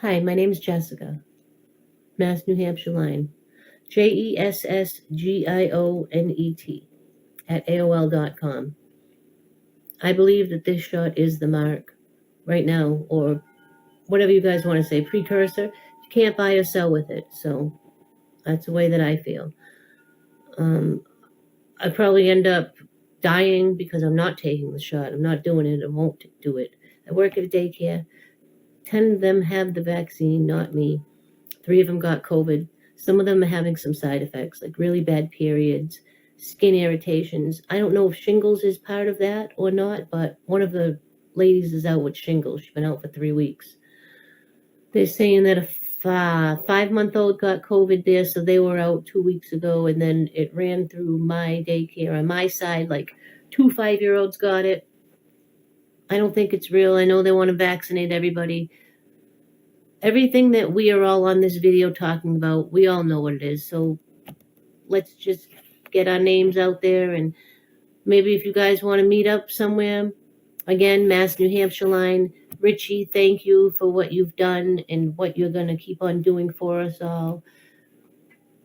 Hi, my name's Jessica, Mass New Hampshire line, JESSGIONET at AOL.com. I believe that this shot is the mark right now, or whatever you guys want to say, precursor. You can't buy or sell with it, so that's the way that I feel. I probably end up dying because I'm not taking the shot. I'm not doing it. I won't do it. I work at a daycare. 10 of them have the vaccine, not me. 3 of them got COVID. Some of them are having some side effects, like really bad periods, skin irritations. I don't know if shingles is part of that or not, but one of the ladies is out with shingles. She's been out for 3 weeks. They're saying that a 5-month-old got COVID there, so they were out 2 weeks ago, and then it ran through my daycare on my side, like 2 5-year-olds got it. I don't think it's real. I know they want to vaccinate everybody. Everything that we are all on this video talking about, we all know what it is. So let's just get our names out there, and maybe if you guys want to meet up somewhere, again, Mass New Hampshire line. Ritchie, thank you for what you've done and what you're going to keep on doing for us all.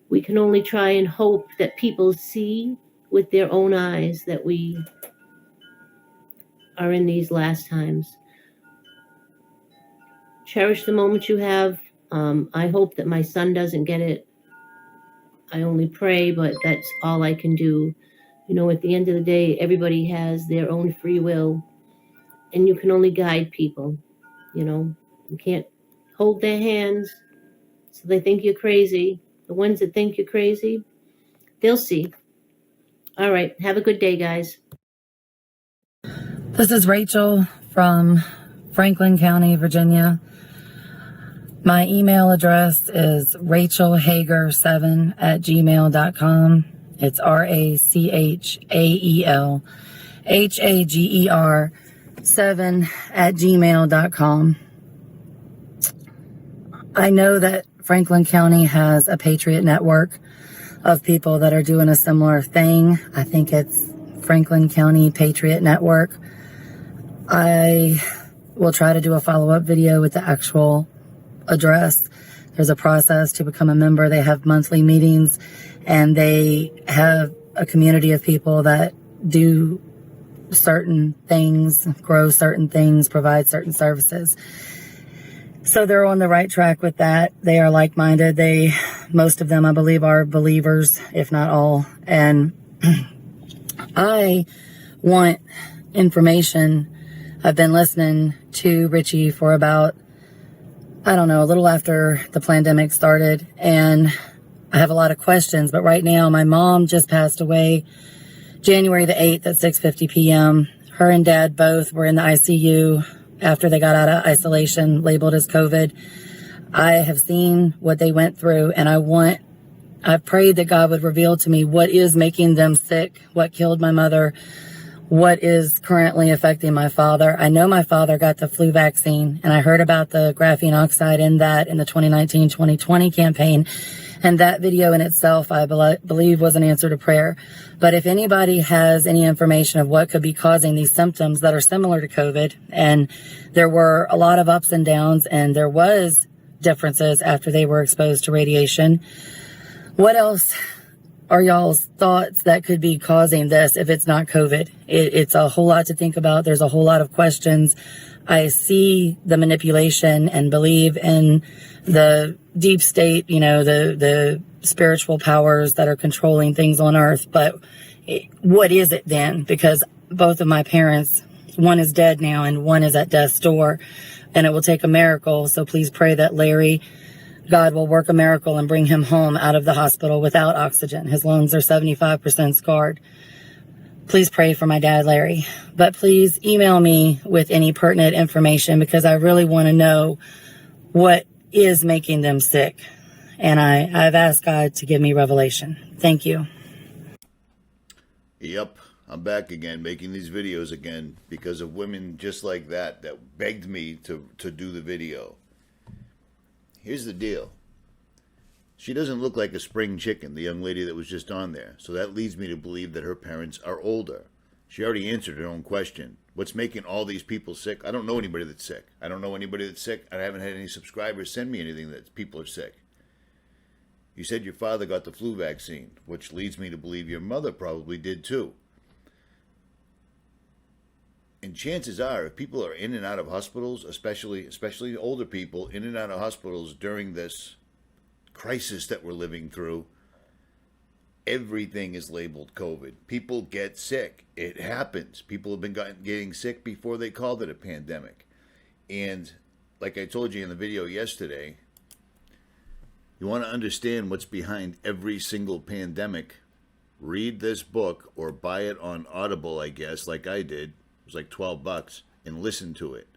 We can only try and hope that people see with their own eyes that we are in these last times. Cherish the moment you have. I hope that my son doesn't get it. I only pray, but that's all I can do. You know, at the end of the day, everybody has their own free will, and you can only guide people. You know, you can't hold their hands so they think you're crazy. The ones that think you're crazy, they'll see. All right, have a good day, guys. This is Rachel from Franklin County, Virginia. My email address is rachelhager7@gmail.com. It's RACHAELHAGER7@gmail.com. I know that Franklin County has a Patriot network of people that are doing a similar thing. I think it's Franklin County Patriot Network. I will try to do a follow-up video with the actual address. There's a process to become a member. They have monthly meetings, and they have a community of people that do certain things, grow certain things, provide certain services. So they're on the right track with that. They are like-minded. Most of them, I believe, are believers, if not all. And I want information. I've been listening to Ritchie for about, I don't know, a little after the pandemic started, and I have a lot of questions. But right now, my mom just passed away January the 8th at 6:50 p.m. Her and Dad both were in the ICU after they got out of isolation, labeled as COVID. I have seen what they went through, and I've prayed that God would reveal to me what is making them sick, what killed my mother, what is currently affecting my father. I know my father got the flu vaccine, and I heard about the graphene oxide in the 2019-2020 campaign. And that video in itself, I believe, was an answer to prayer. But if anybody has any information of what could be causing these symptoms that are similar to COVID, and there were a lot of ups and downs, and there was differences after they were exposed to radiation, what else are y'all's thoughts that could be causing this if it's not COVID? It's a whole lot to think about. There's a whole lot of questions. I see the manipulation and believe in the deep state, the spiritual powers that are controlling things on earth. But what is it then? Because both of my parents, one is dead now and one is at death's door, and it will take a miracle. So please pray that God will work a miracle and bring him home out of the hospital without oxygen. His lungs are 75% scarred. Please pray for my dad, Larry. But please email me with any pertinent information, because I really want to know what is making them sick. And I've asked God to give me revelation. Thank you. Yep, I'm back again, making these videos again because of women just like that begged me to do the video. Here's the deal. She doesn't look like a spring chicken, the young lady that was just on there. So that leads me to believe that her parents are older. She already answered her own question. What's making all these people sick? I don't know anybody that's sick. I don't know anybody that's sick. I haven't had any subscribers send me anything that people are sick. You said your father got the flu vaccine, which leads me to believe your mother probably did too. And chances are, if people are in and out of hospitals, especially older people, in and out of hospitals during this crisis that we're living through, everything is labeled COVID. People get sick. It happens. People have been getting sick before they called it a pandemic. And like I told you in the video yesterday, you want to understand what's behind every single pandemic, read this book or buy it on Audible, I guess, like I did. It was like $12, and listen to it.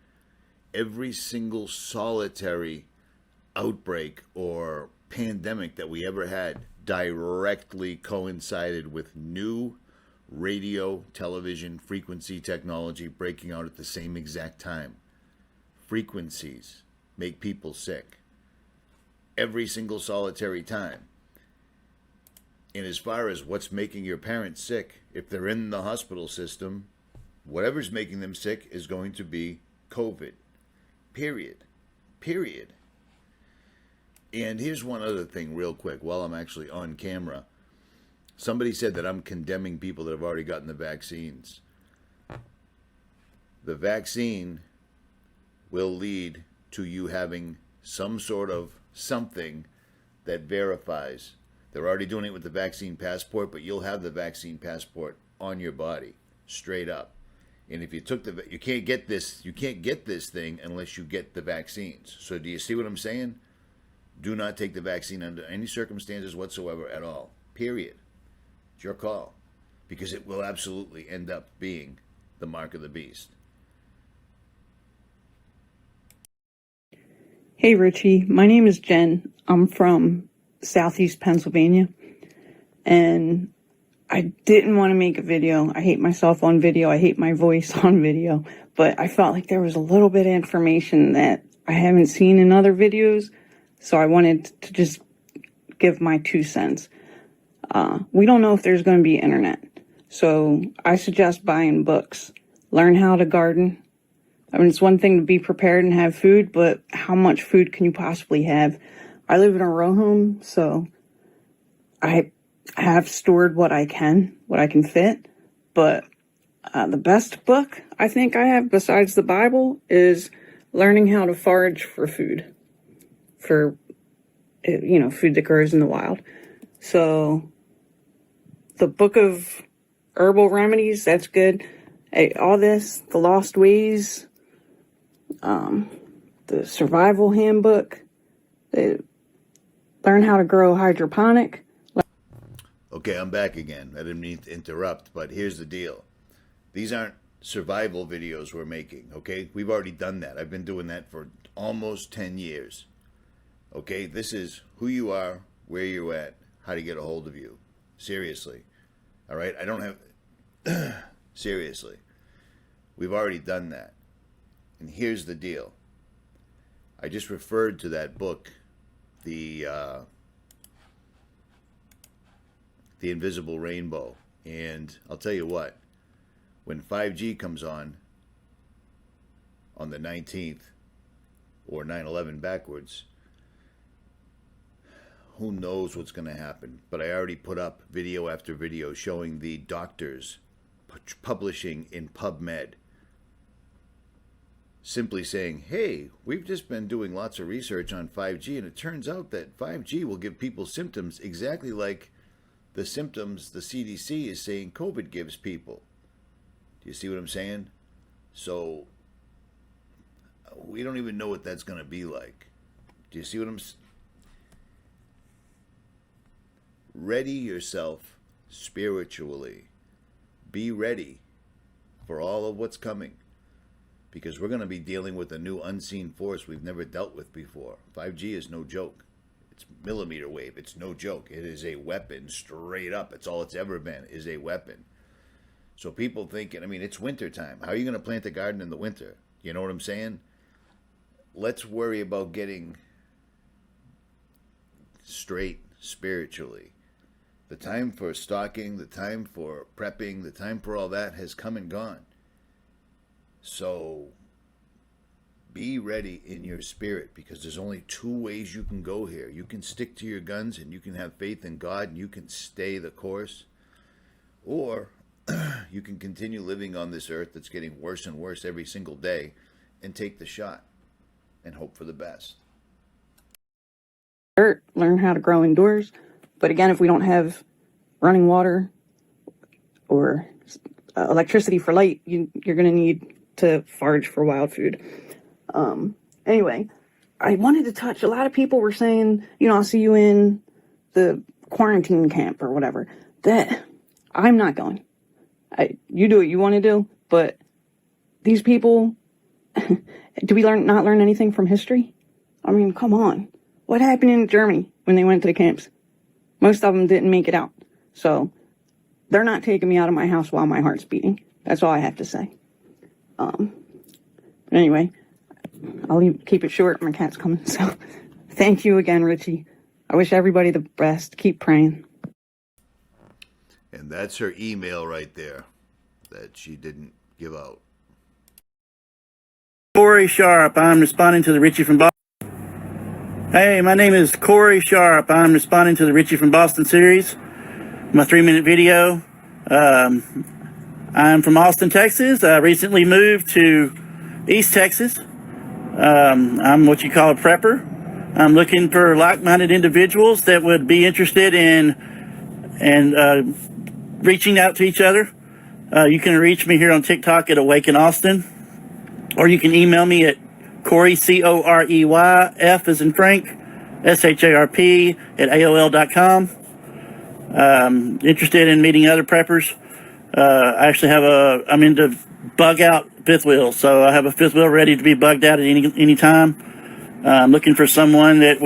Every single solitary outbreak or pandemic that we ever had directly coincided with new radio, television, frequency technology breaking out at the same exact time. Frequencies make people sick. Every single solitary time. And as far as what's making your parents sick, if they're in the hospital system, whatever's making them sick is going to be COVID. Period. And here's one other thing real quick while I'm actually on camera. Somebody said that I'm condemning people that have already gotten the vaccines. The vaccine will lead to you having some sort of something that verifies. They're already doing it with the vaccine passport, but you'll have the vaccine passport on your body, straight up. And if you took you can't get this thing unless you get the vaccines. So do you see what I'm saying? Do not take the vaccine under any circumstances whatsoever at all. Period. It's your call. Because it will absolutely end up being the mark of the beast. Hey Richie, my name is Jen. I'm from Southeast Pennsylvania, and I didn't want to make a video. I hate myself on video. I hate my voice on video, but I felt like there was a little bit of information that I haven't seen in other videos, so I wanted to just give my 2 cents. We don't know if there's going to be internet, so I suggest buying books. Learn how to garden. I mean, it's one thing to be prepared and have food, but how much food can you possibly have? I live in a row home, so I have stored what I can fit. But the best book I think I have besides the Bible is learning how to forage for food, for, food that grows in the wild. So the Book of Herbal Remedies, that's good. All this, The Lost Ways, the Survival Handbook, Learn How to Grow Hydroponic. Okay, I'm back again. I didn't mean to interrupt, but here's the deal. These aren't survival videos we're making, okay? We've already done that. I've been doing that for almost 10 years. Okay, this is who you are, where you're at, how to get a hold of you. Seriously. All right? I don't have... Seriously. We've already done that. And here's the deal. I just referred to that book, The Invisible Rainbow. And I'll tell you what, when 5G comes on the 19th, or 9/11 backwards, who knows what's going to happen. But I already put up video after video showing the doctors publishing in PubMed, simply saying, hey, we've just been doing lots of research on 5G, and it turns out that 5G will give people symptoms exactly like the symptoms the CDC is saying COVID gives people. Do you see what I'm saying? So we don't even know what that's going to be like. Do you see what I'm saying? Ready yourself spiritually. Be ready for all of what's coming. Because we're going to be dealing with a new unseen force we've never dealt with before. 5G is no joke. It's millimeter wave. It's no joke. It is a weapon, straight up. It's all it's ever been, is a weapon. So people thinking, I mean, it's winter time. How are you going to plant a garden in the winter? You know what I'm saying? Let's worry about getting straight spiritually. The time for stalking, the time for prepping, the time for all that has come and gone. So be ready in your spirit, because there's only two ways you can go here. You can stick to your guns and you can have faith in God and you can stay the course, or you can continue living on this earth that's getting worse and worse every single day and take the shot and hope for the best. Learn how to grow indoors. But again, if we don't have running water or electricity for light, you're going to need to forage for wild food. Anyway, I wanted to touch, a lot of people were saying, I'll see you in the quarantine camp or whatever. That I'm not going. You do what you want to do, but these people, do we not learn anything from history? I mean, come on. What happened in Germany when they went to the camps? Most of them didn't make it out. So they're not taking me out of my house while my heart's beating. That's all I have to say. But anyway, I'll keep it short. My cat's coming. So thank you again, Ritchie. I wish everybody the best. Keep praying. And that's her email right there that she didn't give out. Corey Sharp. I'm responding to the Ritchie from Boston. Hey, my name is Corey Sharp. I'm responding to the Ritchie from Boston series. My 3-minute video. I'm from Austin, Texas. I recently moved to East Texas. I'm what you call a prepper. I'm looking for like-minded individuals that would be interested in reaching out to each other. You can reach me here on TikTok at Awaken Austin, or you can email me at Corey, Corey, F as in Frank, SHARP at AOL.com. Interested in meeting other preppers. I actually I'm into bug out fifth wheels, so I have a fifth wheel ready to be bugged out at any time. I'm looking for someone that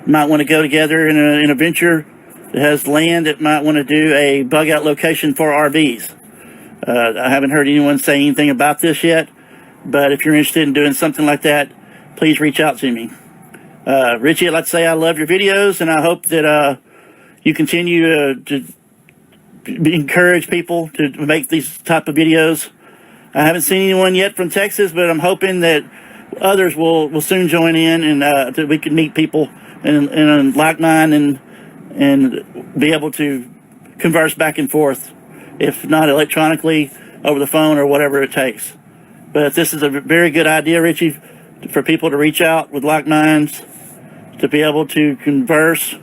might want to go together in a venture that has land that might want to do a bug out location for RVs. I haven't heard anyone say anything about this yet, but if you're interested in doing something like that, please reach out to me. Ritchie, I'd like to say I love your videos, and I hope that you continue to encourage people to make these type of videos. I haven't seen anyone yet from Texas, but I'm hoping that others will soon join in, and that we can meet people in like mind and be able to converse back and forth, if not electronically, over the phone or whatever it takes. But this is a very good idea, Ritchie, for people to reach out with like minds, to be able to converse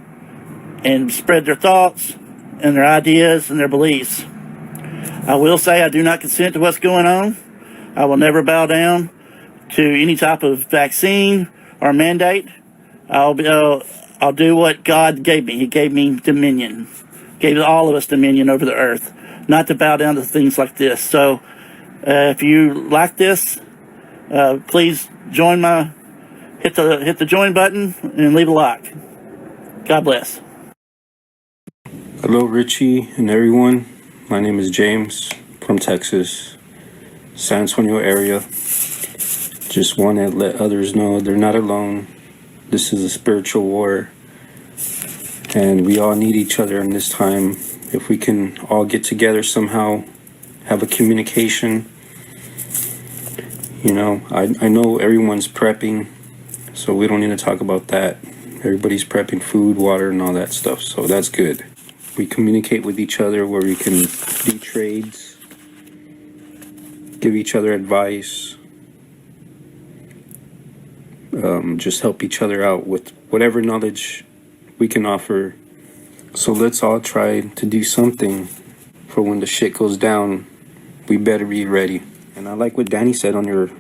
and spread their thoughts and their ideas and their beliefs. I will say I do not consent to what's going on. I will never bow down to any type of vaccine or mandate. I'll do what God gave me. He gave me dominion. Gave all of us dominion over the earth. Not to bow down to things like this. So if you like this, please join hit the join button and leave a like. God bless. Hello, Richie and everyone. My name is James from Texas, San Antonio area. Just want to let others know they're not alone. This is a spiritual war, and we all need each other in this time. If we can all get together somehow, have a communication. I know everyone's prepping, so we don't need to talk about that. Everybody's prepping food, water, and all that stuff, so that's good. We communicate with each other where we can do trades, give each other advice, just help each other out with whatever knowledge we can offer. So let's all try to do something for when the shit goes down. We better be ready. And I like what Danny said on your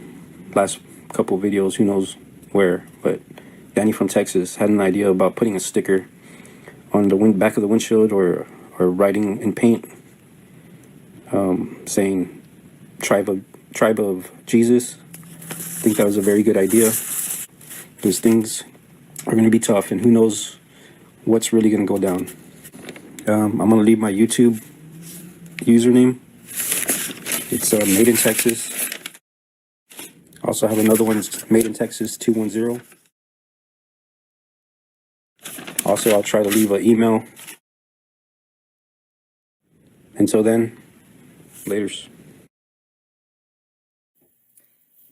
last couple videos, who knows where, but Danny from Texas had an idea about putting a sticker on the back of the windshield or writing in paint, saying tribe of Jesus. I think that was a very good idea, because things are going to be tough, and who knows what's really going to go down. I'm going to leave my YouTube username. It's Made in Texas. Also have another one, Made in Texas 210. Also, I'll try to leave an email. Until then, laters.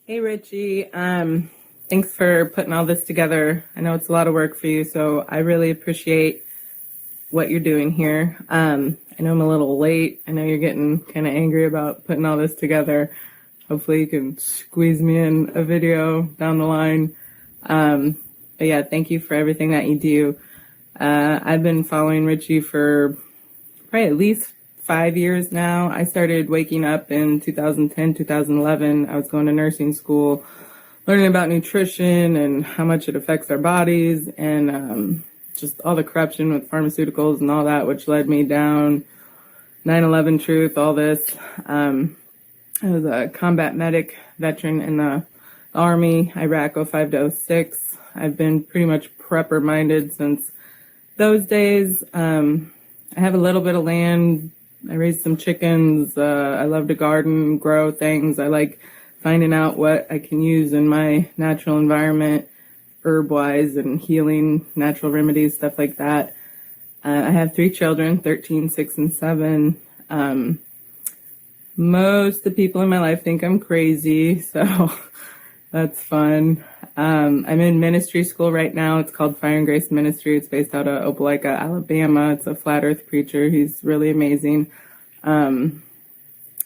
Hey, Richie. Thanks for putting all this together. I know it's a lot of work for you, so I really appreciate what you're doing here. I know I'm a little late. I know you're getting kind of angry about putting all this together. Hopefully you can squeeze me in a video down the line. But yeah, thank you for everything that you do. I've been following Ritchie for probably at least 5 years now. I started waking up in 2010, 2011. I was going to nursing school, learning about nutrition and how much it affects our bodies, and just all the corruption with pharmaceuticals and all that, which led me down 9/11 truth, all this. I was a combat medic veteran in the Army, Iraq 05 to 06. I've been pretty much prepper minded since those days. I have a little bit of land. I raise some chickens. I love to garden, grow things. I like finding out what I can use in my natural environment, herb-wise, and healing, natural remedies, stuff like that. I have 3 children, 13, 6, and 7. Most of the people in my life think I'm crazy, so that's fun. I'm in ministry school right now. It's called Fire and Grace Ministry. It's based out of Opelika, Alabama. It's a flat earth preacher. He's really amazing. I'm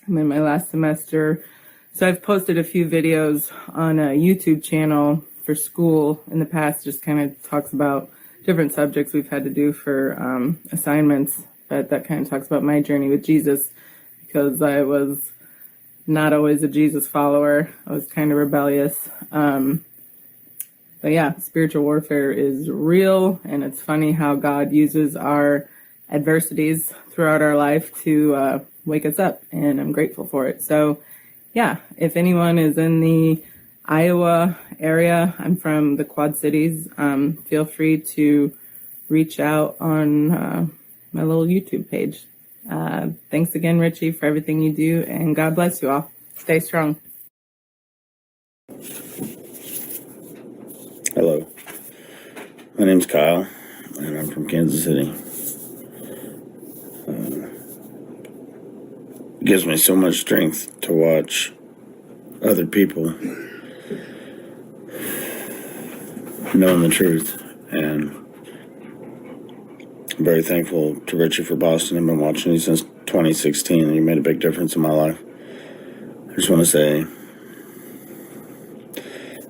in my last semester. So I've posted a few videos on a YouTube channel for school in the past, just kind of talks about different subjects we've had to do for assignments. But that kind of talks about my journey with Jesus, because I was not always a Jesus follower. I was kind of rebellious. But yeah, spiritual warfare is real, and it's funny how God uses our adversities throughout our life to wake us up, and I'm grateful for it. So yeah, if anyone is in the Iowa area, I'm from the Quad Cities, feel free to reach out on my little YouTube page. Thanks again, Ritchie, for everything you do, and God bless you all. Stay strong. Hello, my name's Kyle, and I'm from Kansas City. It gives me so much strength to watch other people knowing the truth, and I'm very thankful to RitchieFromBoston. I've been watching you since 2016, and you made a big difference in my life. I just want to say,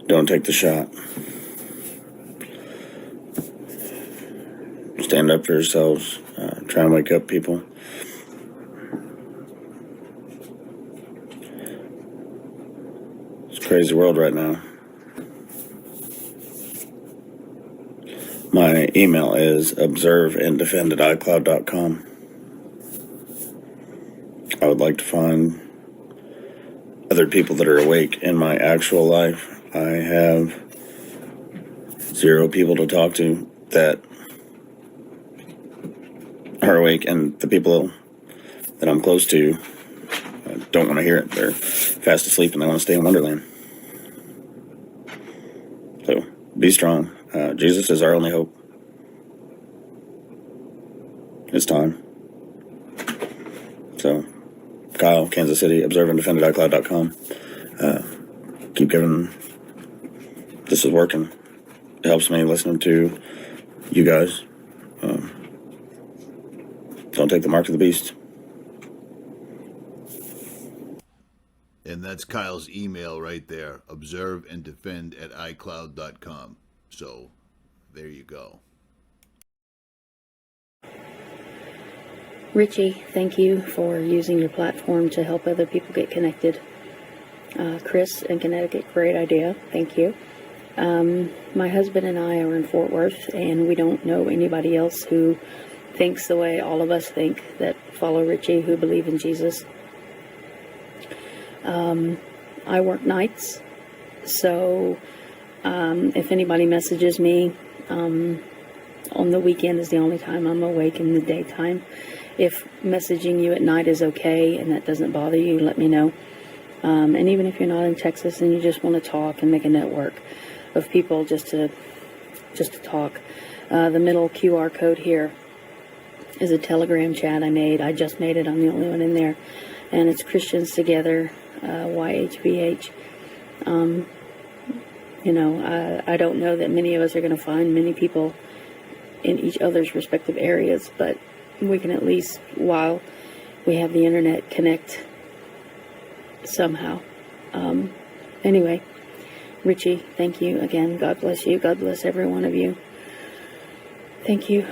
don't take the shot. Stand up for yourselves. Try and wake up people. It's a crazy world right now. My email is observeanddefend@icloud.com. I would like to find other people that are awake in my actual life. I have 0 people to talk to that are awake, and the people that I'm close to don't want to hear it. They're fast asleep and they want to stay in Wonderland. So be strong. Jesus is our only hope. It's time. So Kyle, Kansas City, observeanddefend@icloud.com. Keep giving. This is working. It helps me listening to you guys. Don't take the mark of the beast. And that's Kyle's email right there, observeanddefend@icloud.com. So there you go. Ritchie, thank you for using your platform to help other people get connected. Chris in Connecticut, great idea. Thank you. My husband and I are in Fort Worth, and we don't know anybody else who thinks the way all of us think, that follow Ritchie, who believe in Jesus. I work nights, so if anybody messages me, on the weekend is the only time I'm awake in the daytime. If messaging you at night is okay and that doesn't bother you, let me know. And even if you're not in Texas and you just want to talk and make a network of people just to talk, the middle QR code here is a Telegram chat I made. I just made it. I'm the only one in there. And it's Christians Together, YHVH. You know, I don't know that many of us are going to find many people in each other's respective areas, but we can at least, while we have the internet, connect somehow. Anyway, Ritchie, thank you again. God bless you. God bless every one of you. Thank you.